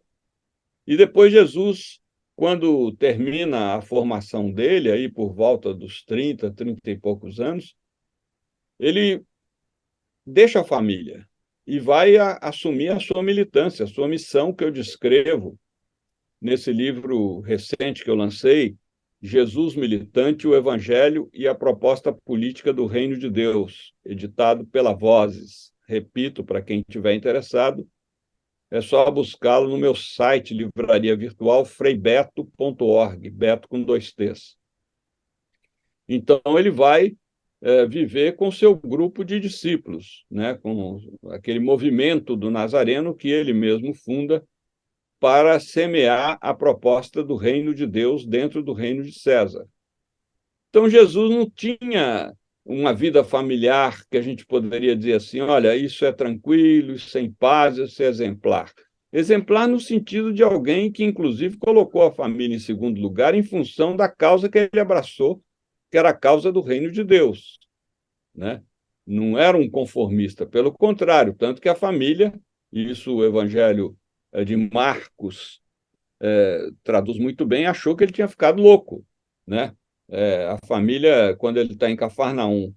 E depois Jesus, quando termina a formação dele, aí por volta dos 30, 30 e poucos anos, ele deixa a família e vai assumir a sua militância, a sua missão, que eu descrevo nesse livro recente que eu lancei, Jesus Militante, o Evangelho e a Proposta Política do Reino de Deus, editado pela Vozes. Repito, para quem estiver interessado, é só buscá-lo no meu site, livraria virtual, freibeto.org, Beto com 2 T's. Então, ele vai viver com seu grupo de discípulos, né, com aquele movimento do Nazareno que ele mesmo funda para semear a proposta do reino de Deus dentro do reino de César. Então, Jesus não tinha uma vida familiar que a gente poderia dizer assim: olha, isso é tranquilo, isso é em paz, isso é exemplar. Exemplar no sentido de alguém que, inclusive, colocou a família em segundo lugar em função da causa que ele abraçou, que era a causa do reino de Deus, né? Não era um conformista, pelo contrário, tanto que a família, e isso o Evangelho de Marcos traduz muito bem, achou que ele tinha ficado louco, né? A família, quando ele está em Cafarnaum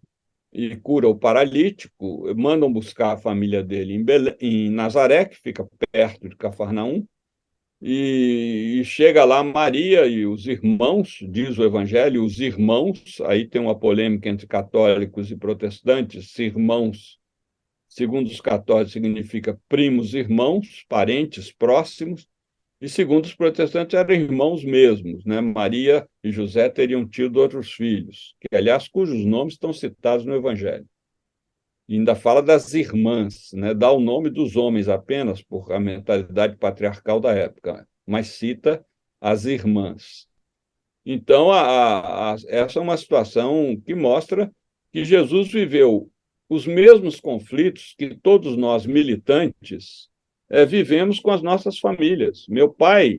e cura o paralítico, mandam buscar a família dele em Nazaré, que fica perto de Cafarnaum, e chega lá Maria e os irmãos, diz o Evangelho, os irmãos, aí tem uma polêmica entre católicos e protestantes, se irmãos, segundo os católicos, significa primos irmãos, parentes próximos, e segundo os protestantes eram irmãos mesmos, né? Maria e José teriam tido outros filhos, que, aliás, cujos nomes estão citados no Evangelho. E ainda fala das irmãs, né? Dá o nome dos homens apenas por a mentalidade patriarcal da época, mas cita as irmãs. Então, essa é uma situação que mostra que Jesus viveu os mesmos conflitos que todos nós militantes vivemos com as nossas famílias. Meu pai,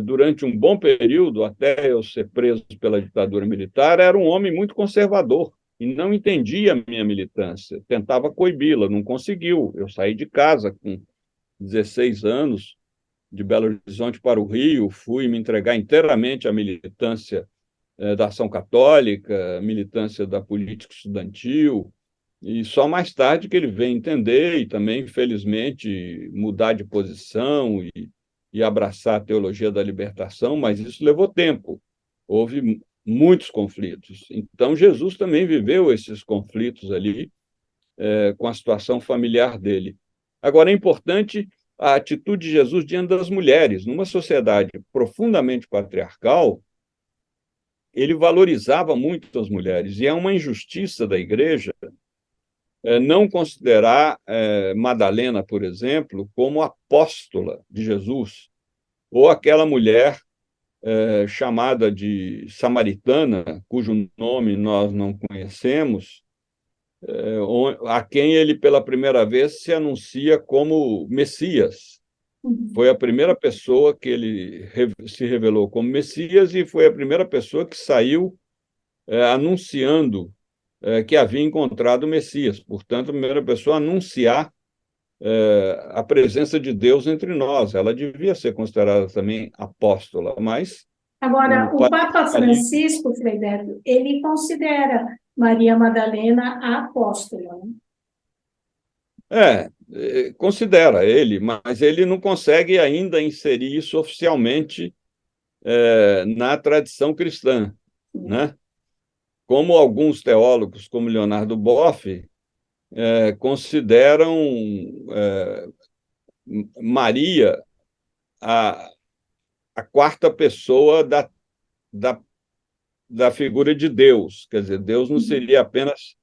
durante um bom período, até eu ser preso pela ditadura militar, era um homem muito conservador e não entendia a minha militância, tentava coibi-la, não conseguiu. Eu saí de casa com 16 anos, de Belo Horizonte para o Rio, fui me entregar inteiramente à militância da Ação Católica, militância da política estudantil, e só mais tarde que ele veio entender e também, infelizmente, mudar de posição e abraçar a teologia da libertação, mas isso levou tempo. Houve muitos conflitos. Então, Jesus também viveu esses conflitos ali com a situação familiar dele. Agora, é importante a atitude de Jesus diante das mulheres. Numa sociedade profundamente patriarcal, ele valorizava muito as mulheres, e é uma injustiça da igreja não considerar Madalena, por exemplo, como apóstola de Jesus, ou aquela mulher chamada de samaritana, cujo nome nós não conhecemos, a quem ele pela primeira vez se anuncia como Messias. Foi a primeira pessoa que ele se revelou como Messias e foi a primeira pessoa que saiu anunciando que havia encontrado o Messias. Portanto, a primeira pessoa a anunciar a presença de Deus entre nós. Ela devia ser considerada também apóstola, mas Agora, o o Papa patriarcalismo Francisco, Frei Beto, ele considera Maria Madalena a apóstola, né? considera ele, mas ele não consegue ainda inserir isso oficialmente na tradição cristã, né? Como alguns teólogos, como Leonardo Boff, consideram Maria a, a quarta pessoa da, da figura de Deus. Quer dizer, Deus não seria apenas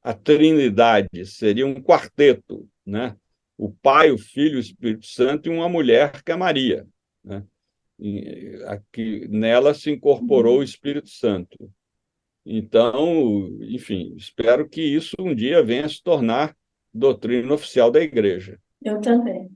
a trindade, seria um quarteto, né? O Pai, o Filho, o Espírito Santo e uma mulher que é Maria, né? E aqui, nela se incorporou o Espírito Santo. Então, enfim, espero que isso um dia venha a se tornar doutrina oficial da Igreja. Eu também.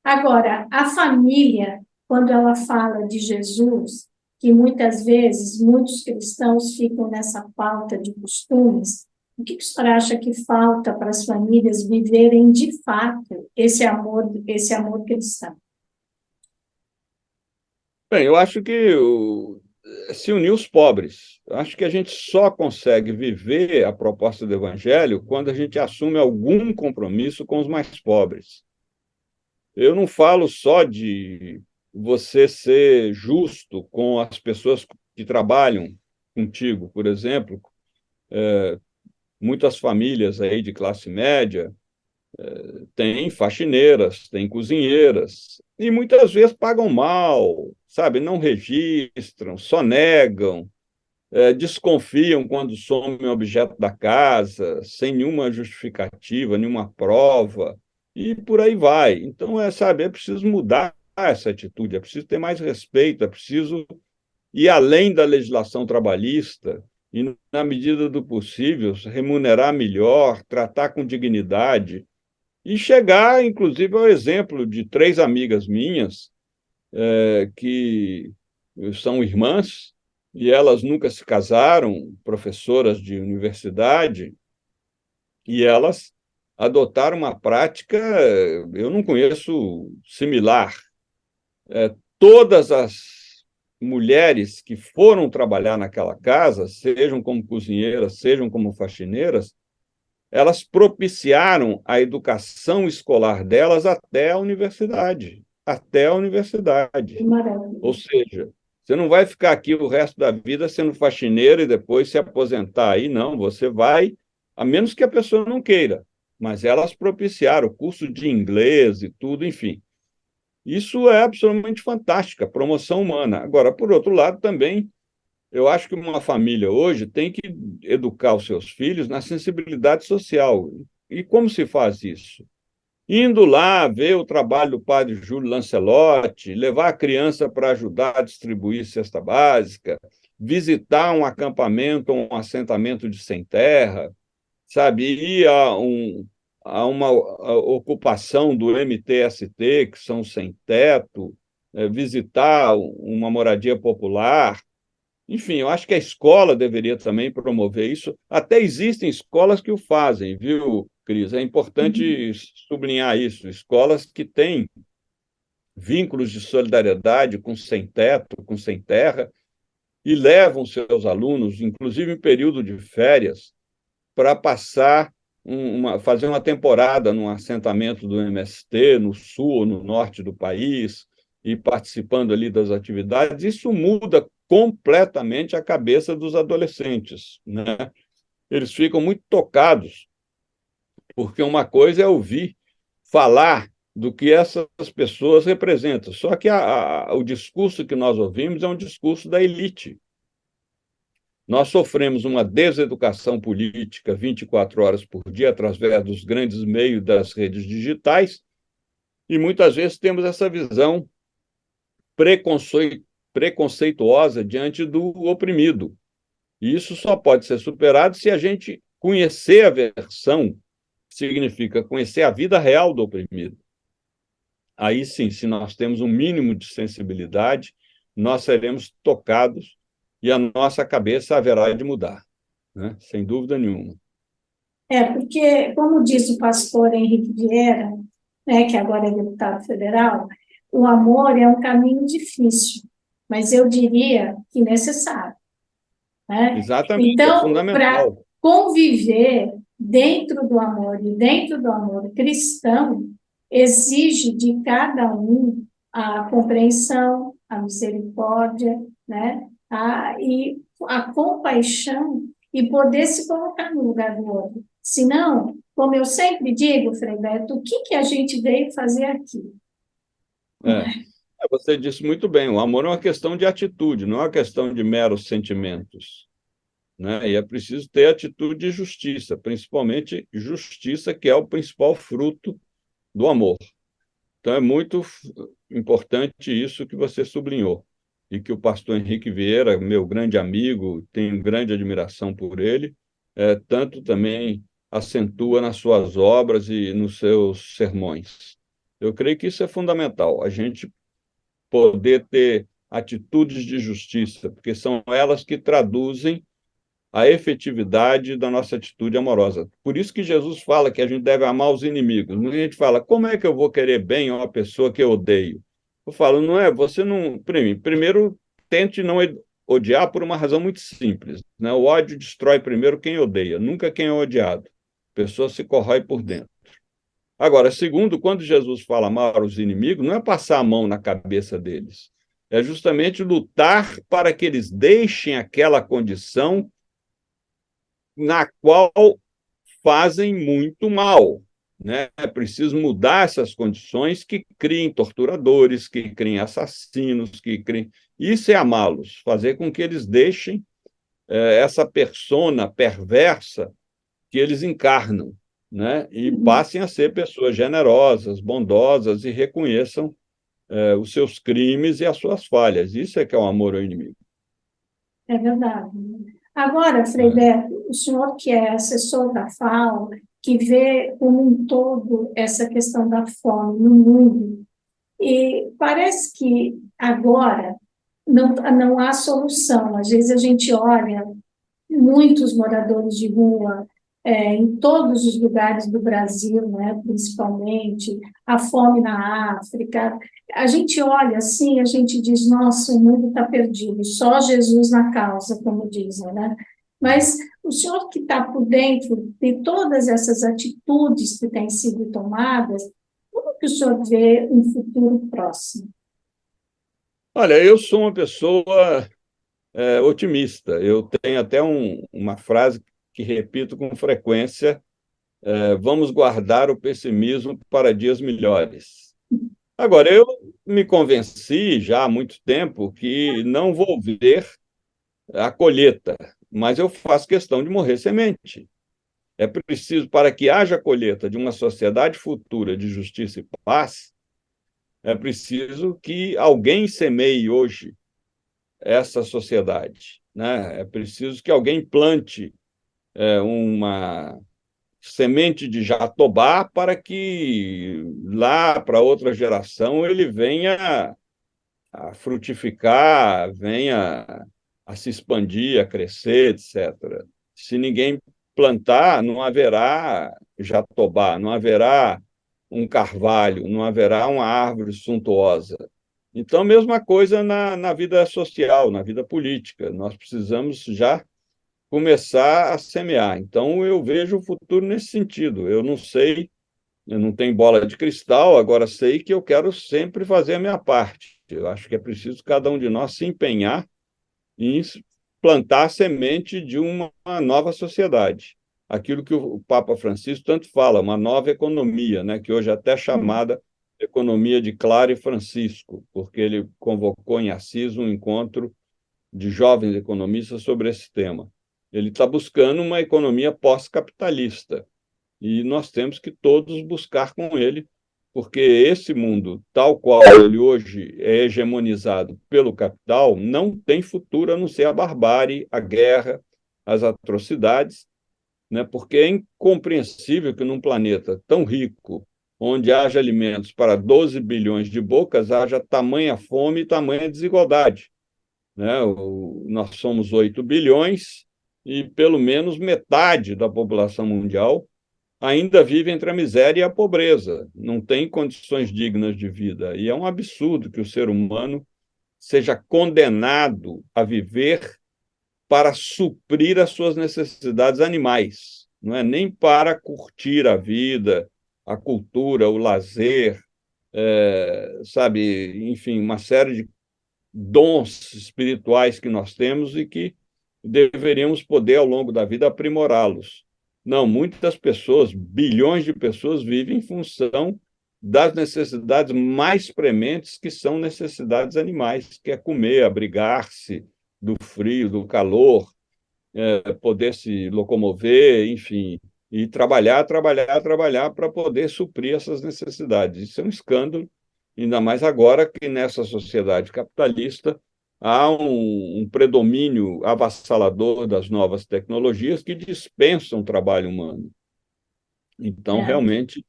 Agora, a família, quando ela fala de Jesus, que muitas vezes muitos cristãos ficam nessa falta de costumes, o que a senhora acha que falta para as famílias viverem de fato esse amor cristão? Bem, eu acho que se unir os pobres. Eu acho que a gente só consegue viver a proposta do Evangelho quando a gente assume algum compromisso com os mais pobres. Eu não falo só de você ser justo com as pessoas que trabalham contigo, por exemplo, muitas famílias aí de classe média têm faxineiras, têm cozinheiras, e muitas vezes pagam mal, sabe? Não registram, só negam, desconfiam quando some um objeto da casa, sem nenhuma justificativa, nenhuma prova, e por aí vai. Então, sabe, é preciso mudar essa atitude, é preciso ter mais respeito, é preciso ir além da legislação trabalhista e, na medida do possível, remunerar melhor, tratar com dignidade e chegar, inclusive, ao exemplo de três amigas minhas que são irmãs e elas nunca se casaram, professoras de universidade, e elas adotaram uma prática, eu não conheço similar. Todas as mulheres que foram trabalhar naquela casa, sejam como cozinheiras, sejam como faxineiras, elas propiciaram a educação escolar delas até a universidade. Até a universidade. Maravilha. Ou seja, você não vai ficar aqui o resto da vida sendo faxineiro e depois se aposentar aí, não. Você vai, a menos que a pessoa não queira, mas elas propiciaram o curso de inglês e tudo, enfim. Isso é absolutamente fantástico, a promoção humana. Agora, por outro lado, também, eu acho que uma família hoje tem que educar os seus filhos na sensibilidade social. E como se faz isso? Indo lá ver o trabalho do padre Júlio Lancelotti, levar a criança para ajudar a distribuir cesta básica, visitar um acampamento, um assentamento de sem terra, sabe, ir a uma ocupação do MTST, que são sem teto, visitar uma moradia popular. Enfim, eu acho que a escola deveria também promover isso. Até existem escolas que o fazem, viu, Cris? É importante sublinhar isso. Escolas que têm vínculos de solidariedade com sem-teto, com sem-terra, e levam seus alunos, inclusive em período de férias, para passar fazer uma temporada num assentamento do MST, no sul ou no norte do país, e participando ali das atividades. Isso muda completamente a cabeça dos adolescentes, né? Eles ficam muito tocados, porque uma coisa é ouvir falar do que essas pessoas representam, só que o discurso que nós ouvimos é um discurso da elite. Nós sofremos uma deseducação política 24 horas por dia, através dos grandes meios das redes digitais, e muitas vezes temos essa visão preconceituosa diante do oprimido. E isso só pode ser superado se a gente conhecer a versão, que significa conhecer a vida real do oprimido. Aí sim, se nós temos um mínimo de sensibilidade, nós seremos tocados e a nossa cabeça haverá de mudar, né? Sem dúvida nenhuma. Porque, como diz o pastor Henrique Vieira, né, que agora é deputado federal, o amor é um caminho difícil, mas eu diria que necessário, né? Exatamente, é Então, para fundamental. conviver dentro do amor e dentro do amor cristão, exige de cada um a compreensão, a misericórdia, né? E a compaixão e poder se colocar no lugar do outro. Senão, como eu sempre digo, Frei Beto, o que a gente veio fazer aqui? É. Você disse muito bem, o amor é uma questão de atitude, não é uma questão de meros sentimentos, né? E é preciso ter atitude de justiça, principalmente justiça, que é o principal fruto do amor. Então, é muito importante isso que você sublinhou, e que o pastor Henrique Vieira, meu grande amigo, tenho grande admiração por ele, tanto também acentua nas suas obras e nos seus sermões. Eu creio que isso é fundamental, a gente poder ter atitudes de justiça, porque são elas que traduzem a efetividade da nossa atitude amorosa. Por isso que Jesus fala que a gente deve amar os inimigos. A gente fala, como é que eu vou querer bem a uma pessoa que eu odeio? Eu falo, não é, você não... Primeiro, tente não odiar por uma razão muito simples, né? O ódio destrói primeiro quem odeia, nunca quem é odiado. A pessoa se corrói por dentro. Agora, segundo, quando Jesus fala amar os inimigos, não é passar a mão na cabeça deles, é justamente lutar para que eles deixem aquela condição na qual fazem muito mal, né? É preciso mudar essas condições que criem torturadores, que criem assassinos, que criem... Isso é amá-los, fazer com que eles deixem essa persona perversa que eles encarnam, né? E passem a ser pessoas generosas, bondosas e reconheçam os seus crimes e as suas falhas. Isso é que é o amor ao inimigo. É verdade. Agora, Frei Beto, o senhor que é assessor da FAO, que vê como um todo essa questão da fome no mundo, e parece que agora não há solução. Às vezes a gente olha muitos moradores de rua, em todos os lugares do Brasil, né, principalmente, a fome na África. A gente olha assim, a gente diz, nossa, o mundo está perdido, só Jesus na causa, como dizem, né? Mas o senhor que está por dentro de todas essas atitudes que têm sido tomadas, como que o senhor vê um futuro próximo? Olha, eu sou uma pessoa otimista. Eu tenho até uma frase que repito com frequência: vamos guardar o pessimismo para dias melhores. Agora, eu me convenci já há muito tempo que não vou ver a colheita, mas eu faço questão de morrer semente. É preciso, para que haja colheita de uma sociedade futura de justiça e paz, é preciso que alguém semeie hoje essa sociedade, né? É preciso que alguém plante uma semente de jatobá para que lá para outra geração ele venha a frutificar, venha a se expandir, a crescer, etc. Se ninguém plantar, não haverá jatobá, não haverá um carvalho, não haverá uma árvore suntuosa. Então, mesma coisa na vida social, na vida política. Nós precisamos já começar a semear. Então, eu vejo o futuro nesse sentido. Eu não sei, eu não tenho bola de cristal, agora sei que eu quero sempre fazer a minha parte. Eu acho que é preciso cada um de nós se empenhar em plantar a semente de uma nova sociedade. Aquilo que o Papa Francisco tanto fala, uma nova economia, né, que hoje é até chamada economia de Clara e Francisco, porque ele convocou em Assis um encontro de jovens economistas sobre esse tema. Ele está buscando uma economia pós-capitalista, e nós temos que todos buscar com ele, porque esse mundo, tal qual ele hoje é hegemonizado pelo capital, não tem futuro a não ser a barbárie, a guerra, as atrocidades, né? Porque é incompreensível que num planeta tão rico, onde haja alimentos para 12 bilhões de bocas, haja tamanha fome e tamanha desigualdade, né? Nós somos 8 bilhões e pelo menos metade da população mundial ainda vive entre a miséria e a pobreza, não tem condições dignas de vida. E é um absurdo que o ser humano seja condenado a viver para suprir as suas necessidades animais, não é nem para curtir a vida, a cultura, o lazer, sabe, enfim, uma série de dons espirituais que nós temos e que deveríamos poder, ao longo da vida, aprimorá-los. Não, muitas pessoas, bilhões de pessoas, vivem em função das necessidades mais prementes, que são necessidades animais, que é comer, abrigar-se do frio, do calor, poder se locomover, enfim, e trabalhar, trabalhar, trabalhar para poder suprir essas necessidades. Isso é um escândalo, ainda mais agora que nessa sociedade capitalista há um predomínio avassalador das novas tecnologias que dispensam o trabalho humano. Então, É, realmente,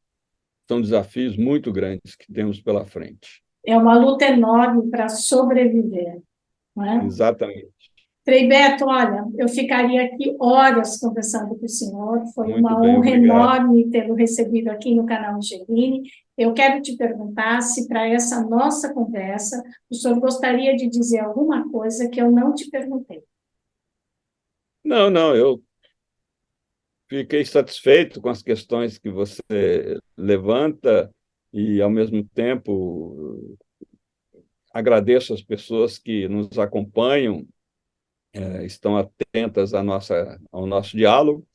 são desafios muito grandes que temos pela frente. é uma luta enorme para sobreviver, não é? Exatamente. Frei Beto, olha, eu ficaria aqui horas conversando com o senhor, foi Muito uma bem, honra obrigado. enorme tê-lo recebido aqui no canal Angeline. Eu quero te perguntar se para essa nossa conversa o senhor gostaria de dizer alguma coisa que eu não te perguntei. Não, não, eu fiquei satisfeito com as questões que você levanta e, ao mesmo tempo, agradeço as pessoas que nos acompanham, estão atentas ao nosso diálogo.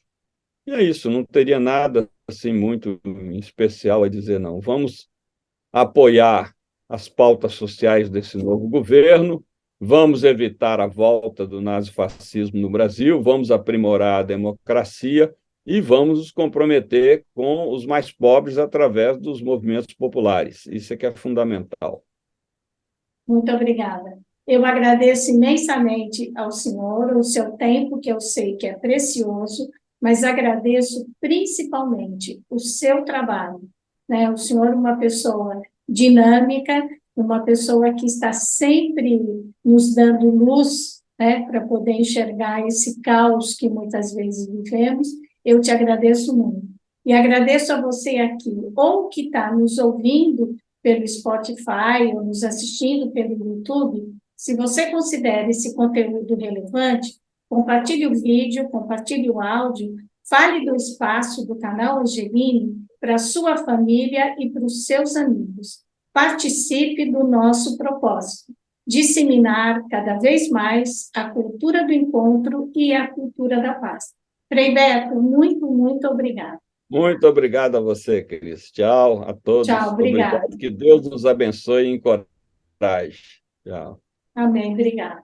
E é isso, não teria nada assim muito especial a dizer, não. Vamos apoiar as pautas sociais desse novo governo, vamos evitar a volta do nazifascismo no Brasil, vamos aprimorar a democracia e vamos nos comprometer com os mais pobres através dos movimentos populares. Isso é que é fundamental. Muito obrigada. Eu agradeço imensamente ao senhor o seu tempo, que eu sei que é precioso, mas agradeço principalmente o seu trabalho, né? O senhor é uma pessoa dinâmica, uma pessoa que está sempre nos dando luz, né, para poder enxergar esse caos que muitas vezes vivemos. Eu te agradeço muito. E agradeço a você aqui, ou que está nos ouvindo pelo Spotify ou nos assistindo pelo YouTube. Se você considera esse conteúdo relevante, Compartilhe o vídeo, compartilhe o áudio, fale do espaço do canal Angeline para a sua família e para os seus amigos. Participe do nosso propósito, disseminar cada vez mais a cultura do encontro e a cultura da paz. Frei Beto, muito, muito obrigada. Muito obrigado a você, Cris. Tchau a todos. Tchau, obrigada. Obrigado. Que Deus nos abençoe e encoraje. Tchau. Amém, obrigada.